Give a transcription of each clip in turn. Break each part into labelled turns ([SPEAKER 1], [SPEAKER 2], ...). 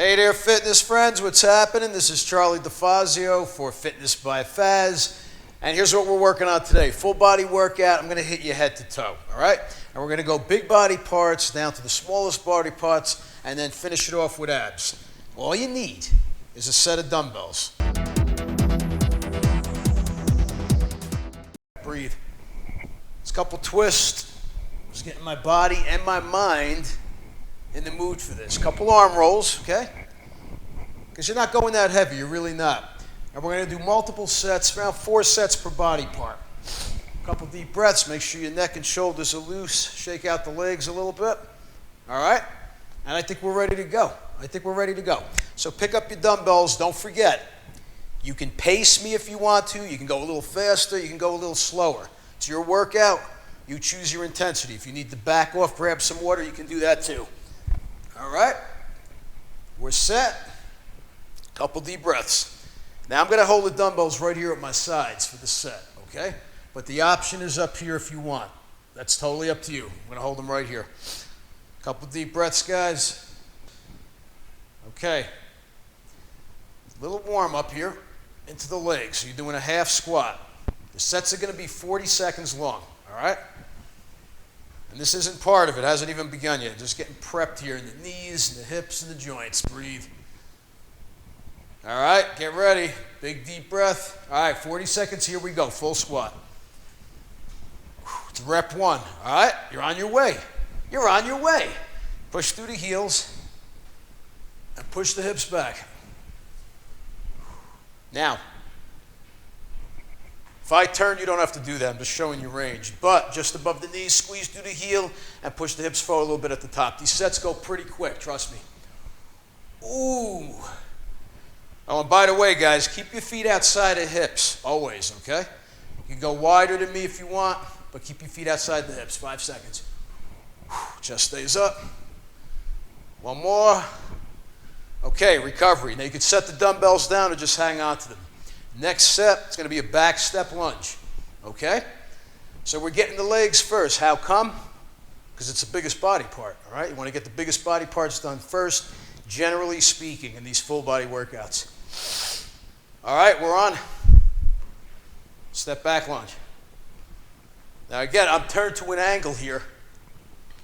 [SPEAKER 1] Hey there, fitness friends, what's happening? This is Charlie Defazio for Fitness by FAZ, and here's what we're working on today. Full body workout. I'm going to hit you head to toe, all right? And we're going to go big body parts down to the smallest body parts and then finish it off with abs. All you need is a set of dumbbells. Breathe. It's a couple twists. Just getting my body and my mind in the mood for this. Couple arm rolls, okay? Because you're not going that heavy, you're really not. And we're going to do multiple sets, around 4 sets per body part. Couple deep breaths, make sure your neck and shoulders are loose, shake out the legs a little bit, all right? And I think we're ready to go. So pick up your dumbbells, don't forget, you can pace me if you want to, you can go a little faster, you can go a little slower. It's your workout, you choose your intensity. If you need to back off, grab some water, you can do that too. All right, we're set. Couple deep breaths. Now I'm going to hold the dumbbells right here at my sides for the set, okay? But the option is up here if you want. That's totally up to you. I'm going to hold them right here. Couple deep breaths, guys. Okay. Little warm up here into the legs. So you're doing a half squat. The sets are going to be 40 seconds long, all right? And this isn't part of it, hasn't even begun yet. Just getting prepped here in the knees, and the hips, and the joints. Breathe. All right, get ready. Big deep breath. All right, 40 seconds, here we go. Full squat. It's rep 1. All right, you're on your way. You're on your way. Push through the heels and push the hips back. Now, if I turn, you don't have to do that. I'm just showing you range. But just above the knees, squeeze through the heel and push the hips forward a little bit at the top. These sets go pretty quick, trust me. Ooh. Oh, and by the way, guys, keep your feet outside of hips, always, okay? You can go wider than me if you want, but keep your feet outside the hips. 5 seconds. Chest stays up. One more. Okay, recovery. Now you can set the dumbbells down or just hang on to them. Next set, it's going to be a back step lunge, okay? So we're getting the legs first. How come? Because it's the biggest body part, all right? You want to get the biggest body parts done first, generally speaking, in these full body workouts. All right, we're on. Step back lunge. Now again, I'm turned to an angle here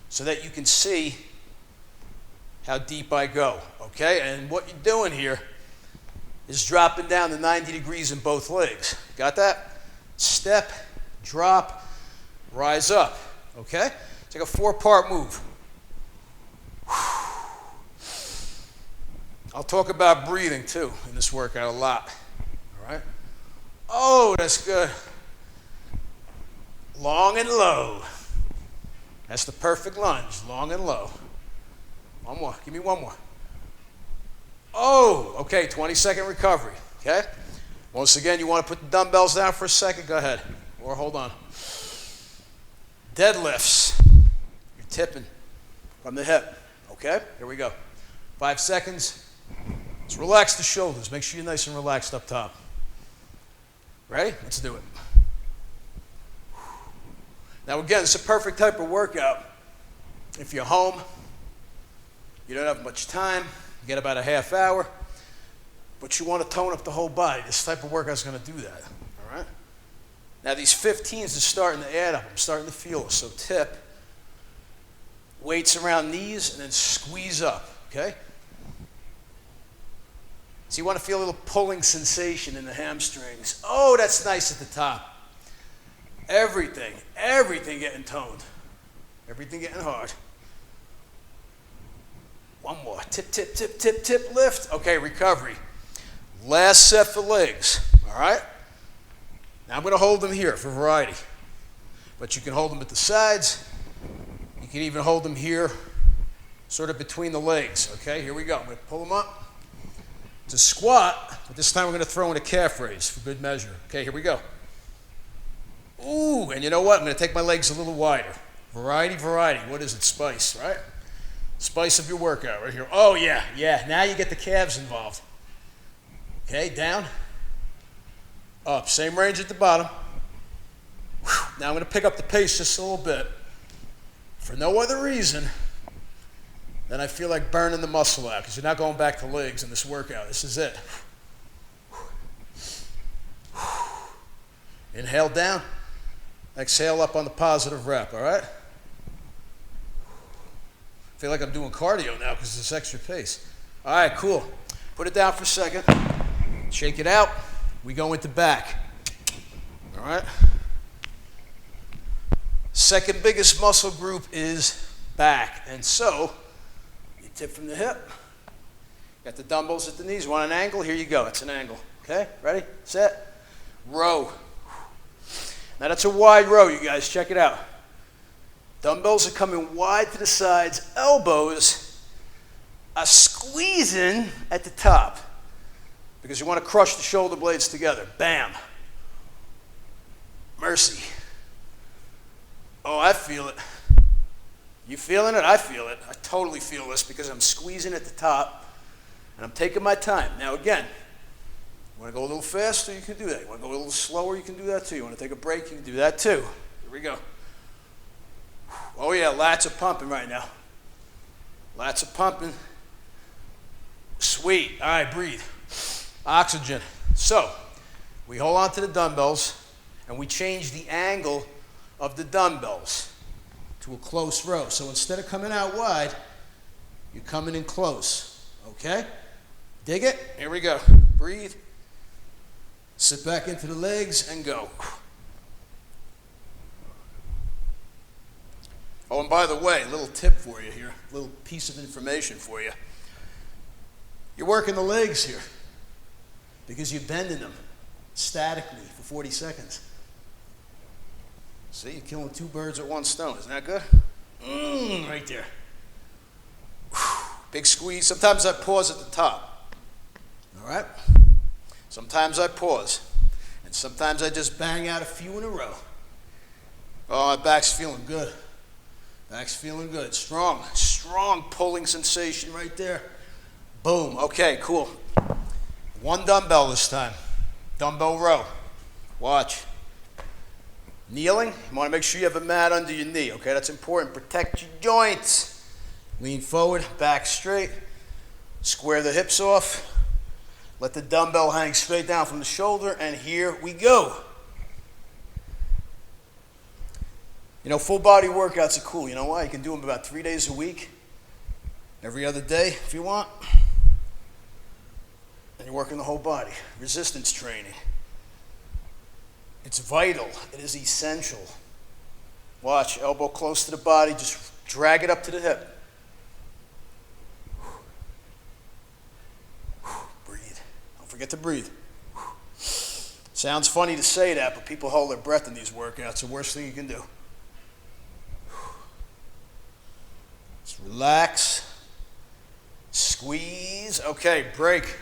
[SPEAKER 1] so that you can see how deep I go, okay? And what you're doing here is dropping down to 90 degrees in both legs. Got that? Step, drop, rise up, okay? It's like a 4-part move. I'll talk about breathing too in this workout a lot, all right? Oh, that's good. Long and low. That's the perfect lunge, long and low. One more, give me one more. Oh, okay, 20-second recovery, okay? Once again, you want to put the dumbbells down for a second? Go ahead, or hold on. Deadlifts. You're tipping from the hip, okay? Here we go. 5 seconds. Let's relax the shoulders. Make sure you're nice and relaxed up top. Ready? Let's do it. Now again, it's a perfect type of workout. If you're home, you don't have much time, you get about a half hour, but you want to tone up the whole body. This type of workout is going to do that, all right? Now these 15s are starting to add up. I'm starting to feel it. So tip, weights around knees, and then squeeze up, okay? So you want to feel a little pulling sensation in the hamstrings. Oh, that's nice at the top. Everything getting toned. Everything getting hard. One more. Tip, tip, tip, tip, tip, lift. Okay, recovery. Last set for legs, all right? Now I'm going to hold them here for variety. But you can hold them at the sides. You can even hold them here, sort of between the legs, okay? Here we go. I'm going to pull them up. It's a squat, but this time we're going to throw in a calf raise for good measure. Okay, here we go. Ooh, and you know what? I'm going to take my legs a little wider. Variety, variety. What is it? Spice, right? Spice of your workout right here. Oh, yeah. Now you get the calves involved. Okay, down, up. Same range at the bottom. Now I'm going to pick up the pace just a little bit. For no other reason then I feel like burning the muscle out because you're not going back to legs in this workout. This is it. Inhale down. Exhale up on the positive rep, all right? I feel like I'm doing cardio now because it's extra pace. All right, cool. Put it down for a second. Shake it out. We go into back. All right? Second biggest muscle group is back. And so, you tip from the hip. Got the dumbbells at the knees. Want an angle? Here you go. It's an angle. Okay? Ready? Set. Row. Now that's a wide row, you guys. Check it out. Dumbbells are coming wide to the sides. Elbows are squeezing at the top because you want to crush the shoulder blades together. Bam. Mercy. Oh, I feel it. You feeling it? I feel it. I totally feel this because I'm squeezing at the top and I'm taking my time. Now again, you want to go a little faster, you can do that. You want to go a little slower, you can do that too. You want to take a break, you can do that too. Here we go. Oh yeah, lats are pumping right now. Lats are pumping. Sweet. All right, breathe. Oxygen. So, we hold on to the dumbbells and we change the angle of the dumbbells to a close row. So instead of coming out wide, you're coming in close. Okay? Dig it? Here we go. Breathe. Sit back into the legs and go. Oh, and by the way, a little tip for you here, a little piece of information for you. You're working the legs here because you're bending them statically for 40 seconds. See, you're killing two birds with one stone. Isn't that good? Right there. Big squeeze. Sometimes I pause at the top. All right? Sometimes I pause. And sometimes I just bang out a few in a row. Oh, my back's feeling good. Back's feeling good. Strong pulling sensation right there. Boom. Okay, cool. One dumbbell this time. Dumbbell row. Watch. Kneeling, you want to make sure you have a mat under your knee, okay? That's important. Protect your joints. Lean forward, back straight. Square the hips off. Let the dumbbell hang straight down from the shoulder, and here we go. You know, full body workouts are cool. You know why? You can do them about 3 days a week, every other day if you want. And you're working the whole body. Resistance training. It's vital. It is essential. Watch, elbow close to the body. Just drag it up to the hip. Breathe. Don't forget to breathe. Sounds funny to say that, but people hold their breath in these workouts. It's the worst thing you can do. Just relax. Squeeze. Okay, break.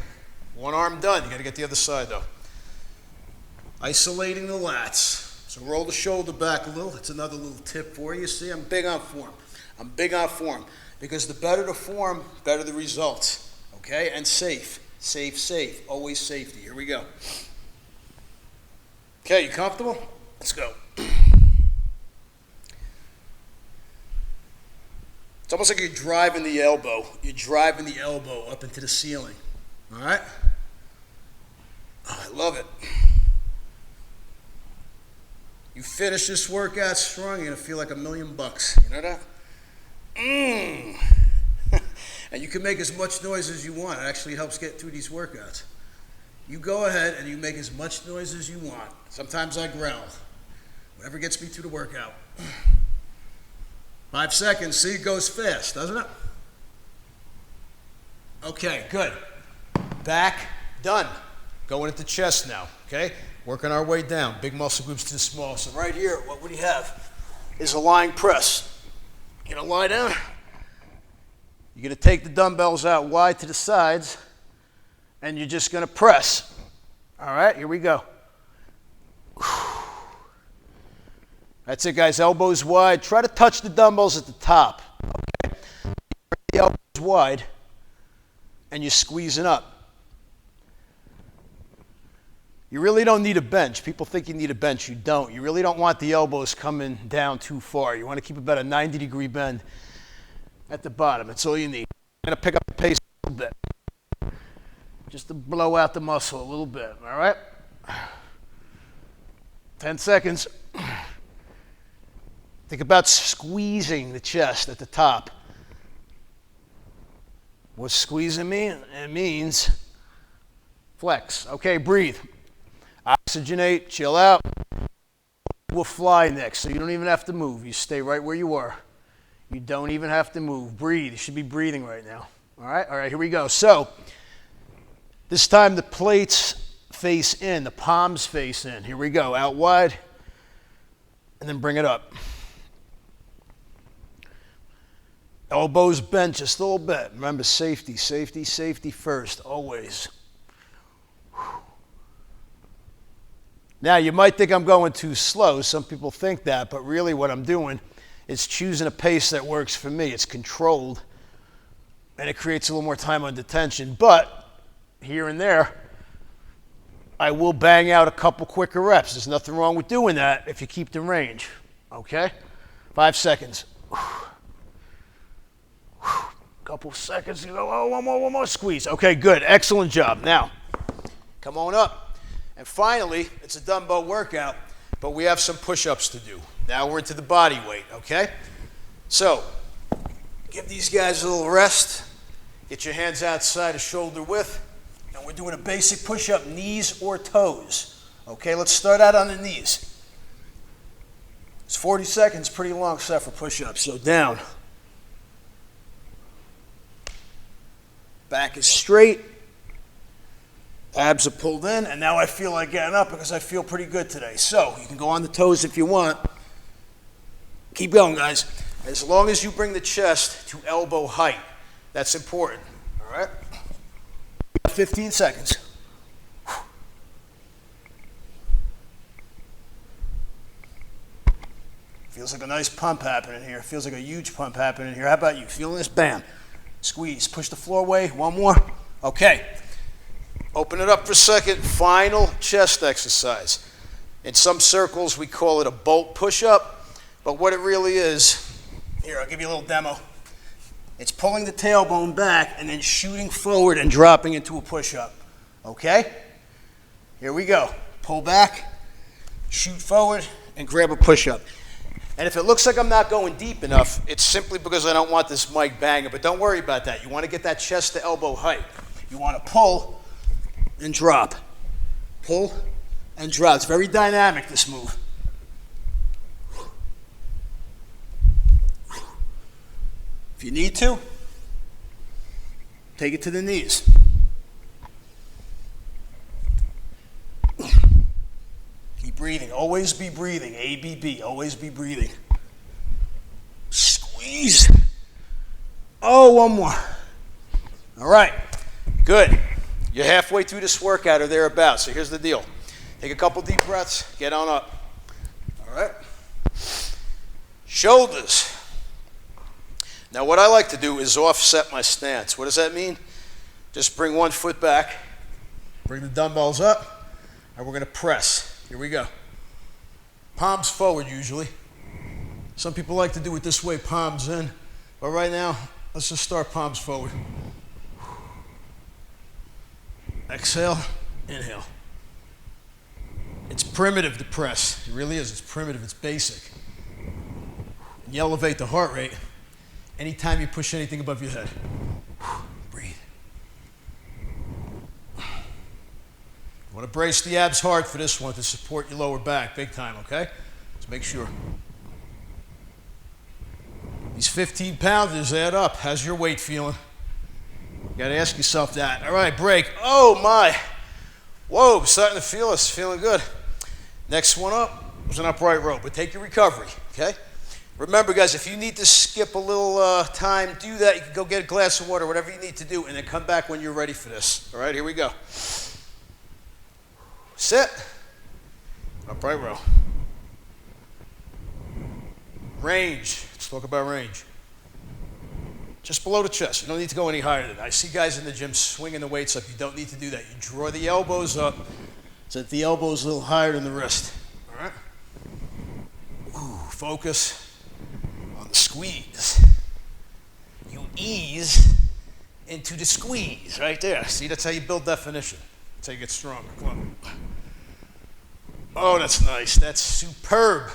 [SPEAKER 1] One arm done. You got to get the other side, though. Isolating the lats. So roll the shoulder back a little. That's another little tip for you. See, I'm big on form. I'm big on form. Because the better the form, better the results. Okay? And safe. Safe, safe. Always safety. Here we go. Okay, you comfortable? Let's go. It's almost like you're driving the elbow. You're driving the elbow up into the ceiling. All right? Oh, I love it. You finish this workout strong, you're going to feel like $1 million. You know that? And you can make as much noise as you want. It actually helps get through these workouts. You go ahead and you make as much noise as you want. Sometimes I growl. Whatever gets me through the workout. 5 seconds. See, it goes fast, doesn't it? Okay, good. Back, done. Going into chest now, okay? Working our way down. Big muscle groups to the small. So right here, what do you have? Is a lying press. You're gonna lie down. You're gonna take the dumbbells out wide to the sides, and you're just gonna press. All right, here we go. That's it, guys. Elbows wide. Try to touch the dumbbells at the top. Okay? The elbows wide, and you're squeezing up. You really don't need a bench. People think you need a bench. You don't. You really don't want the elbows coming down too far. You want to keep about a 90-degree bend. at the bottom. That's all you need. I'm going to pick up the pace a little bit, just to blow out the muscle a little bit, all right? 10 seconds. Think about squeezing the chest at the top. What's squeezing mean? It means flex. Okay, breathe. Oxygenate, chill out. We'll fly next, so you don't even have to move. You stay right where you are. You don't even have to move. Breathe. You should be breathing right now. All right, here we go. So this time the plates face in, the palms face in. Here we go. Out wide, and then bring it up. Elbows bent just a little bit. Remember, safety, safety, safety first, always. Now, you might think I'm going too slow. Some people think that, but really what I'm doing is choosing a pace that works for me. It's controlled, and it creates a little more time under tension. But here and there, I will bang out a couple quicker reps. There's nothing wrong with doing that if you keep the range, okay? 5 seconds. Couple seconds, you go, oh, one more squeeze. Okay, good, excellent job. Now, come on up. And finally, it's a dumbbell workout, but we have some push-ups to do. Now we're into the body weight, okay? So, give these guys a little rest. Get your hands outside of shoulder width. And we're doing a basic push-up, knees or toes. Okay, let's start out on the knees. It's 40 seconds, pretty long set for push-ups. So down. Back is straight. Abs are pulled in, and now I feel like getting up because I feel pretty good today. So you can go on the toes if you want. Keep going, guys. As long as you bring the chest to elbow height. That's important, all right? 15 seconds. Feels like a nice pump happening here. Feels like a huge pump happening here. How about you? Feeling this? Bam. Squeeze. Push the floor away. One more. Okay. Open it up for a second. Final chest exercise. In some circles, we call it a bolt push-up, but what it really is, here, I'll give you a little demo. It's pulling the tailbone back and then shooting forward and dropping into a push-up, okay? Here we go. Pull back, shoot forward, and grab a push-up. And if it looks like I'm not going deep enough, it's simply because I don't want this mic banging, but don't worry about that. You want to get that chest to elbow height. You want to pull and drop. Pull and drop. It's very dynamic, this move. If you need to, take it to the knees. Keep breathing. Always be breathing. ABB. Always be breathing. Squeeze. Oh, one more. All right. Good. You're halfway through this workout or thereabouts. So here's the deal. Take a couple deep breaths. Get on up. All right. Shoulders. Now what I like to do is offset my stance. What does that mean? Just bring one foot back. Bring the dumbbells up. And we're going to press. Here we go. Palms forward usually. Some people like to do it this way, palms in. But right now, let's just start palms forward. Exhale, inhale. It's primitive to press. It really is. It's primitive. It's basic. You elevate the heart rate anytime you push anything above your head. Breathe. You want to brace the abs hard for this one to support your lower back big time, okay? Let's make sure. These 15 pounders add up. How's your weight feeling? You got to ask yourself that. All right, break. Oh, my. Whoa, starting to feel this. Feeling good. Next one up was an upright row, but take your recovery, okay? Remember, guys, if you need to skip a little time, do that. You can go get a glass of water, whatever you need to do, and then come back when you're ready for this. All right, here we go. Sit. Upright row. Range. Let's talk about range. Just below the chest. You don't need to go any higher than that. I see guys in the gym swinging the weights up. You don't need to do that. You draw the elbows up so that the elbow's a little higher than the wrist. All right? Ooh, focus on the squeeze. you ease into the squeeze right there. See, that's how you build definition. That's how you get stronger. Come on. Oh, that's nice. That's superb.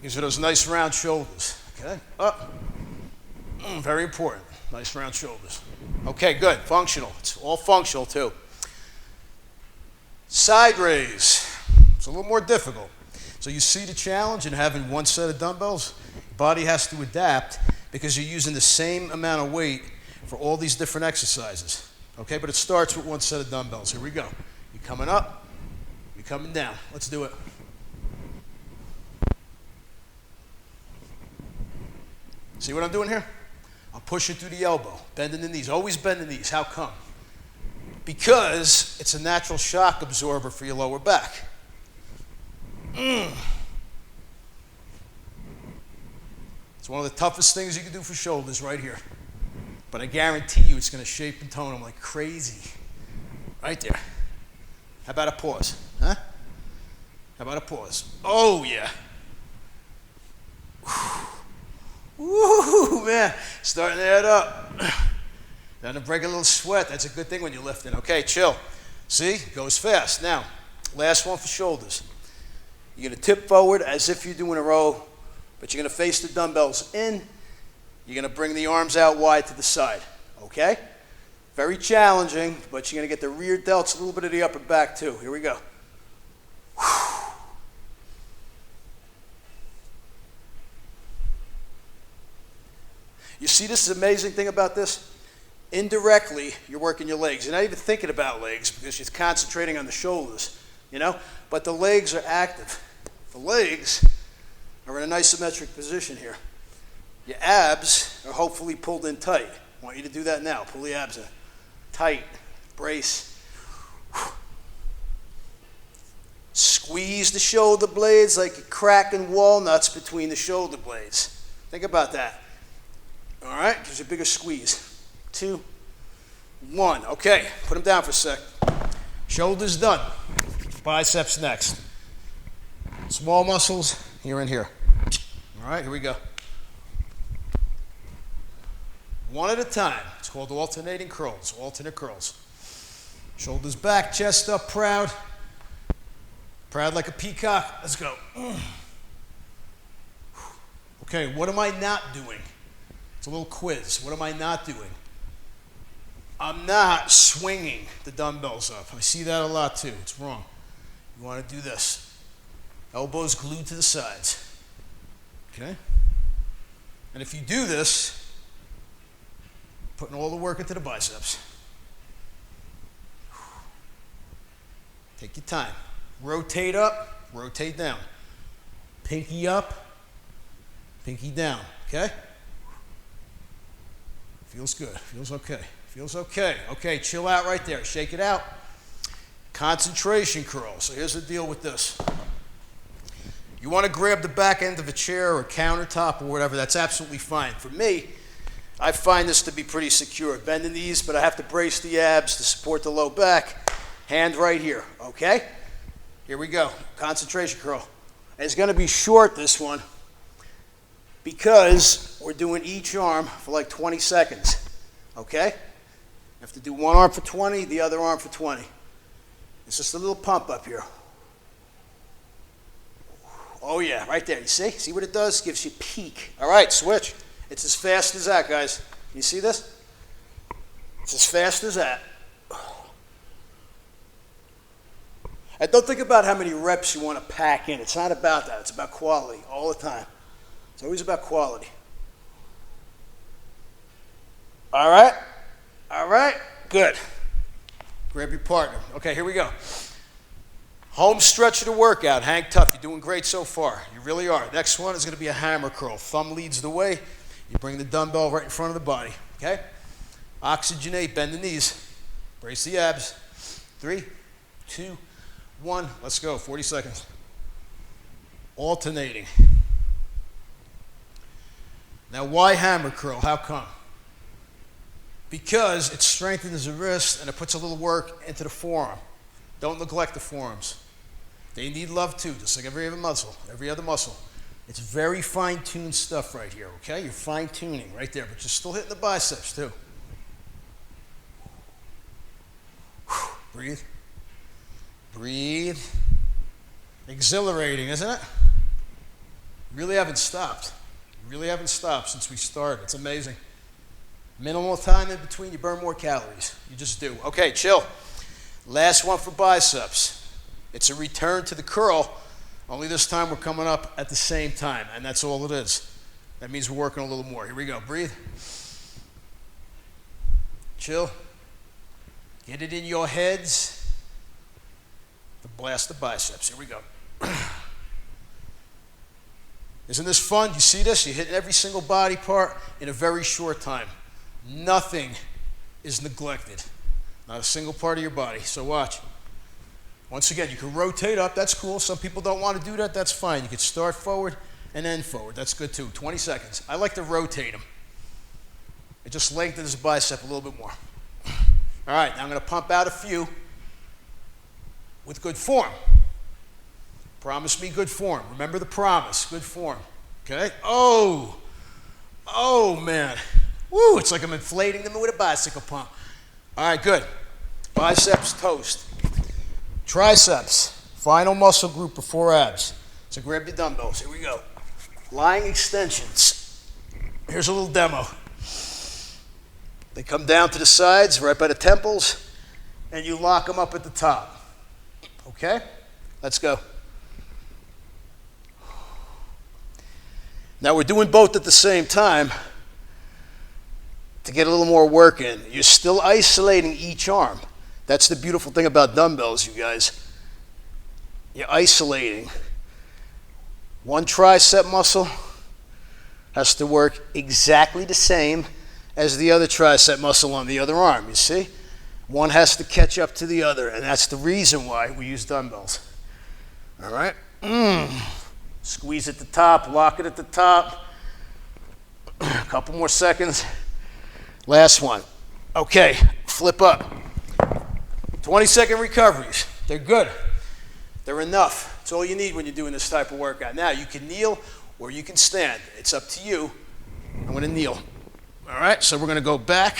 [SPEAKER 1] Gives you those nice round shoulders. Okay, up. Very important. Nice round shoulders. Okay, good. Functional. It's all functional too. Side raise. It's a little more difficult. So you see the challenge in having one set of dumbbells? Body has to adapt because you're using the same amount of weight for all these different exercises. Okay, but it starts with one set of dumbbells. Here we go. You're coming up, you're coming down. Let's do it. See what I'm doing here? I'm pushing through the elbow, bending the knees. Always bend the knees. How come? Because it's a natural shock absorber for your lower back. It's one of the toughest things you can do for shoulders right here. But I guarantee you it's going to shape and tone them like crazy. Right there. How about a pause? Huh? How about a pause? Oh, yeah. Woo, man. Starting to add up. Starting to break a little sweat. That's a good thing when you're lifting. Okay, chill. See? It goes fast. Now, last one for shoulders. You're going to tip forward as if you're doing a row, but you're going to face the dumbbells in. You're going to bring the arms out wide to the side. Okay? Very challenging, but you're going to get the rear delts, a little bit of the upper back too. Here we go. You see this amazing thing about this? Indirectly, you're working your legs. You're not even thinking about legs because you're concentrating on the shoulders, you know? But the legs are active. The legs are in a nice symmetric position here. Your abs are hopefully pulled in tight. I want you to do that now. Pull the abs in. Tight. Brace. Squeeze the shoulder blades like you're cracking walnuts between the shoulder blades. Think about that. All right? Gives you a bigger squeeze. 2, 1. Okay. Put them down for a sec. Shoulders done. Biceps next. Small muscles here and here. All right, here we go. One at a time. It's called alternating curls, alternate curls. Shoulders back, chest up, proud. Proud like a peacock. Let's go. Okay, what am I not doing? It's a little quiz. What am I not doing? I'm not swinging the dumbbells up. I see that a lot too. It's wrong. You want to do this. Elbows glued to the sides. Okay? And if you do this, putting all the work into the biceps. Take your time. Rotate up, rotate down. Pinky up, pinky down. Okay? Feels good. Feels okay. Feels okay. Okay, chill out right there. Shake it out. Concentration curl. So here's the deal with this. You want to grab the back end of a chair or a countertop or whatever, that's absolutely fine. For me, I find this to be pretty secure. Bend the knees, but I have to brace the abs to support the low back. Hand right here, okay? Here we go. Concentration curl. It's going to be short, this one, because we're doing each arm for like 20 seconds, okay? You have to do one arm for 20, the other arm for 20. It's just a little pump up here. Oh yeah, right there. You see? See what it does? Gives you peak. All right, switch. It's as fast as that, guys. You see this? It's as fast as that. And don't think about how many reps you want to pack in. It's not about that. It's about quality all the time. It's always about quality. All right? All right? Good. Grab your partner. Okay, here we go. Home stretch of the workout. Hang tough. You're doing great so far. You really are. Next one is going to be a hammer curl. Thumb leads the way. You bring the dumbbell right in front of the body. Okay? Oxygenate. Bend the knees. Brace the abs. 3, 2, 1. Let's go. 40 seconds. Alternating. Now, why hammer curl? How come? Because it strengthens the wrist and it puts a little work into the forearm. Don't neglect the forearms. They need love too, just like every other muscle. It's very fine-tuned stuff right here, okay? You're fine-tuning right there, but you're still hitting the biceps too. Breathe. Breathe. Exhilarating, isn't it? You really haven't stopped. You really haven't stopped since we started. It's amazing. Minimal time in between, you burn more calories. You just do. Okay, chill. Last one for biceps. It's a return to the curl, only this time we're coming up at the same time, and that's all it is. That means we're working a little more. Here we go. Breathe. Chill. Get it in your heads to blast the biceps. Here we go. Isn't this fun? You see this? You're hitting every single body part in a very short time. Nothing is neglected. Not a single part of your body. So watch. Once again, you can rotate up. That's cool. Some people don't want to do that. That's fine. You can start forward and end forward. That's good too. 20 seconds. I like to rotate them. It just lengthens the bicep a little bit more. All right, now I'm going to pump out a few with good form. Promise me good form. Remember the promise. Good form. Okay? Oh, man. Woo, it's like I'm inflating them with a bicycle pump. All right, good. Biceps toast. Triceps, final muscle group before abs. So grab your dumbbells. Here we go. Lying extensions. Here's a little demo. They come down to the sides, right by the temples, and you lock them up at the top. Okay? Let's go. Now we're doing both at the same time to get a little more work in. You're still isolating each arm. That's the beautiful thing about dumbbells, you guys. You're isolating. One tricep muscle has to work exactly the same as the other tricep muscle on the other arm, you see? One has to catch up to the other, and that's the reason why we use dumbbells. All right? Squeeze at the top, lock it at the top. A couple more seconds. Last one. Okay, flip up. 20-second recoveries. They're good. They're enough. It's all you need when you're doing this type of workout. Now, you can kneel or you can stand. It's up to you. I'm going to kneel. All right, so we're going to go back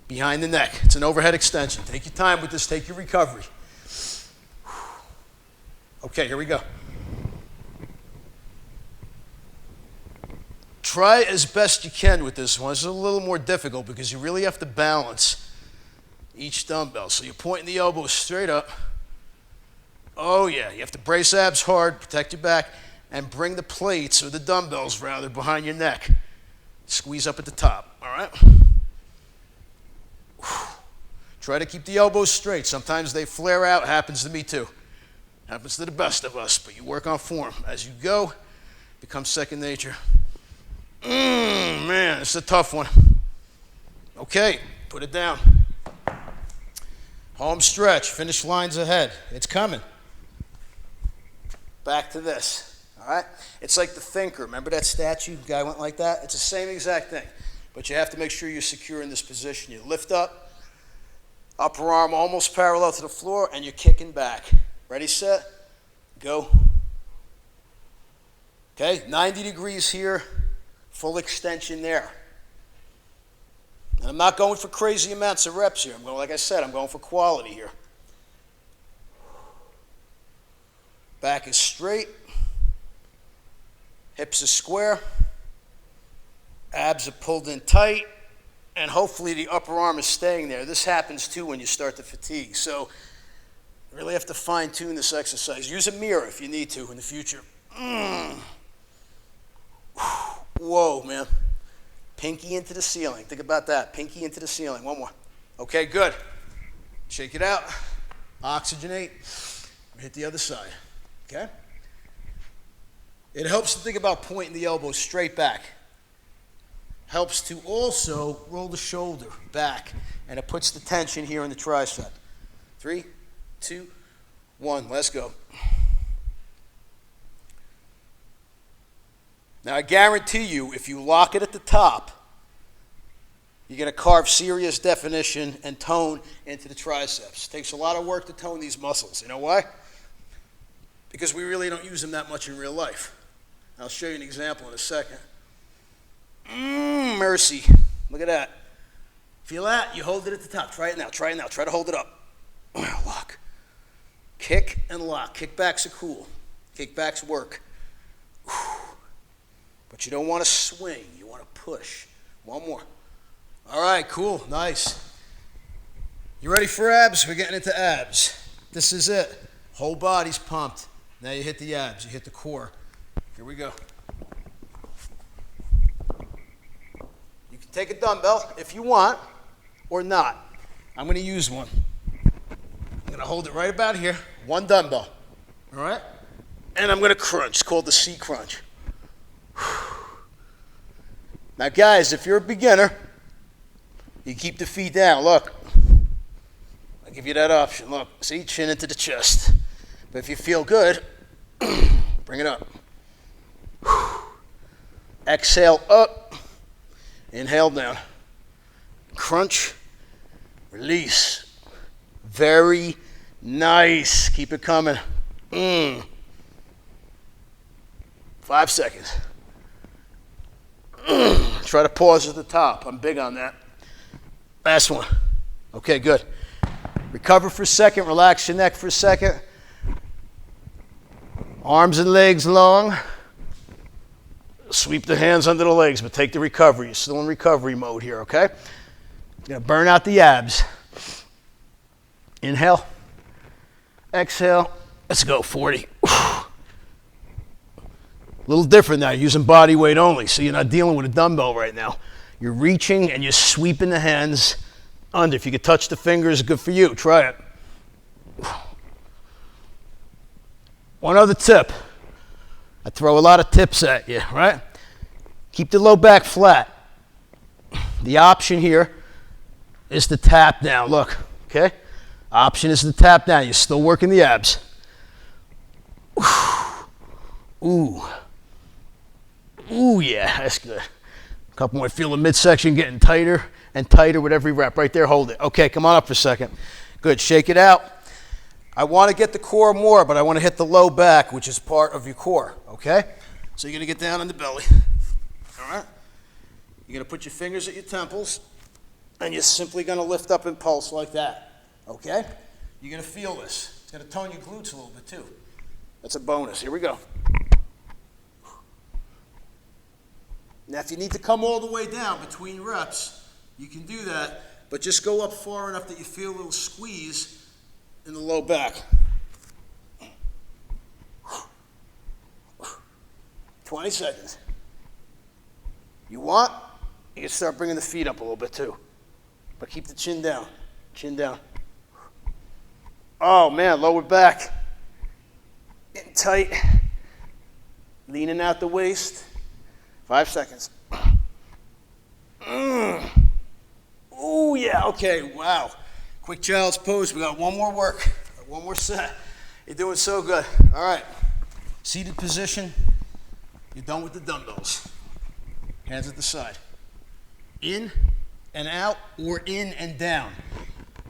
[SPEAKER 1] behind the neck. It's an overhead extension. Take your time with this. Take your recovery. Okay, here we go. Try as best you can with this one. It's a little more difficult because you really have to balance each dumbbell. So you're pointing the elbows straight up. Oh yeah, you have to brace abs hard, protect your back, and bring the plates, or the dumbbells rather, behind your neck. Squeeze up at the top, all right? Try to keep the elbows straight. Sometimes they flare out. Happens to me too. Happens to the best of us, but you work on form. As you go, it becomes second nature. Man, it's a tough one. Okay, put it down. Home stretch, finish lines ahead. It's coming. Back to this, all right? It's like the thinker. Remember that statue? The guy went like that? It's the same exact thing, but you have to make sure you're secure in this position. You lift up, upper arm almost parallel to the floor, and you're kicking back. Ready, set, go. Okay, 90 degrees here, full extension there. And I'm not going for crazy amounts of reps here. I'm going, like I said, I'm going for quality here. Back is straight. Hips are square. Abs are pulled in tight. And hopefully the upper arm is staying there. This happens too when you start to fatigue. So you really have to fine tune this exercise. Use a mirror if you need to in the future. Whoa, man. Pinky into the ceiling. Think about that. Pinky into the ceiling. One more. Okay, good. Shake it out. Oxygenate. Hit the other side. Okay? It helps to think about pointing the elbow straight back. Helps to also roll the shoulder back, and it puts the tension here in the tricep. 3, 2, 1. Let's go. Now, I guarantee you, if you lock it at the top, you're going to carve serious definition and tone into the triceps. It takes a lot of work to tone these muscles. You know why? Because we really don't use them that much in real life. I'll show you an example in a second. Mercy. Look at that. Feel that? You hold it at the top. Try it now. Try it now. Try to hold it up. Lock. Kick and lock. Kickbacks are cool. Kickbacks work. But you don't want to swing. You want to push. One more. All right, cool. Nice. You ready for abs? We're getting into abs. This is it. Whole body's pumped. Now you hit the abs. You hit the core. Here we go. You can take a dumbbell if you want or not. I'm going to use one. I'm going to hold it right about here. One dumbbell. All right? And I'm going to crunch. It's called the C crunch. Now, guys, if you're a beginner, you keep the feet down. Look. I'll give you that option. Look. See? Chin into the chest. But if you feel good, bring it up. Exhale up. Inhale down. Crunch. Release. Very nice. Keep it coming. 5 seconds. Try to pause at the top. I'm big on that. Last one. Okay, good. Recover for a second. Relax your neck for a second. Arms and legs long. Sweep the hands under the legs, but take the recovery. You're still in recovery mode here, okay? You're going to burn out the abs. Inhale. Exhale. Let's go, 40. A little different now. You're using body weight only, so you're not dealing with a dumbbell right now. You're reaching and you're sweeping the hands under. If you could touch the fingers, good for you. Try it. One other tip. I throw a lot of tips at you, right? Keep the low back flat. The option here is to tap down. Look, okay? Option is to tap down. You're still working the abs. Ooh. Ooh, yeah, that's good. A couple more. Feel the midsection getting tighter and tighter with every rep. Right there, hold it. Okay, come on up for a second. Good, shake it out. I want to get the core more, but I want to hit the low back, which is part of your core, okay? So you're going to get down on the belly, all right? You're going to put your fingers at your temples, and you're simply going to lift up and pulse like that, okay? You're going to feel this. It's going to tone your glutes a little bit too. That's a bonus. Here we go. Now, if you need to come all the way down between reps, you can do that, but just go up far enough that you feel a little squeeze in the low back. 20 seconds. You want, you can start bringing the feet up a little bit too, but keep the chin down. Chin down. Oh man, lower back. Getting tight. Leaning out the waist. 5 seconds. Ooh, yeah, okay, wow. Quick child's pose. We got one more work, one more set. You're doing so good. All right, seated position. You're done with the dumbbells. Hands at the side. In and out or in and down.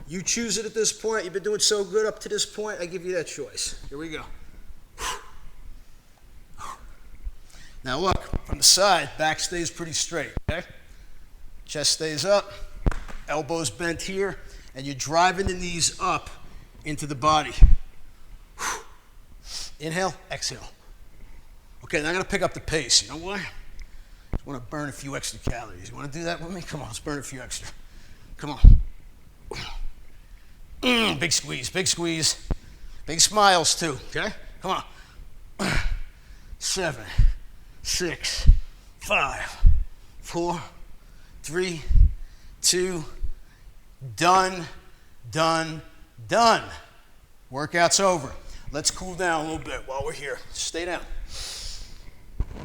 [SPEAKER 1] You choose it at this point. You've been doing so good up to this point. I give you that choice. Here we go. Now look, from the side, back stays pretty straight, okay? Chest stays up, elbows bent here, and you're driving the knees up into the body. Inhale, exhale. Okay, now I'm gonna pick up the pace. You know why? I just wanna burn a few extra calories. You wanna do that with me? Come on, let's burn a few extra. Come on. Big squeeze, big squeeze. Big smiles too, okay? Come on. 7, 6, 5, 4, 3, 2, done, done, done. Workout's over. Let's cool down a little bit while we're here. Stay down.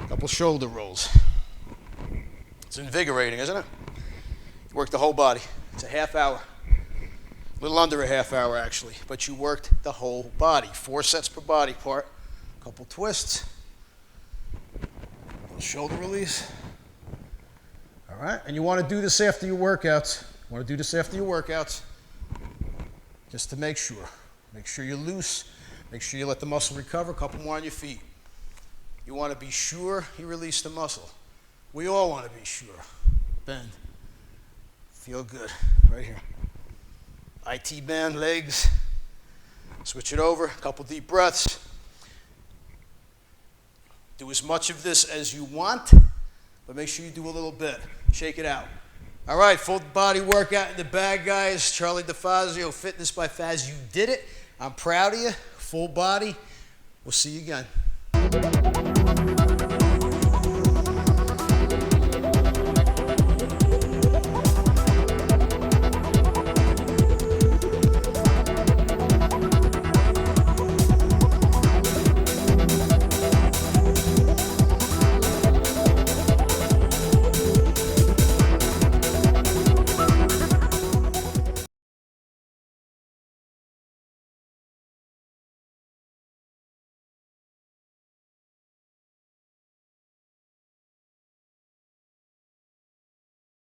[SPEAKER 1] Couple shoulder rolls. It's invigorating, isn't it? You work the whole body. It's a half hour. A little under a half hour, actually. But you worked the whole body. 4 sets per body part. Couple twists. Shoulder release. All right, and you want to do this after your workouts. You want to do this after your workouts just to make sure. Make sure you're loose. Make sure you let the muscle recover. A couple more on your feet. You want to be sure you release the muscle. We all want to be sure. Bend. Feel good. Right here. IT band, legs. Switch it over. A couple deep breaths. Do as much of this as you want, but make sure you do a little bit. Shake it out. All right, full body workout in the bag, guys. Charlie Defazio, Fitness by Faz. You did it. I'm proud of you. Full body. We'll see you again.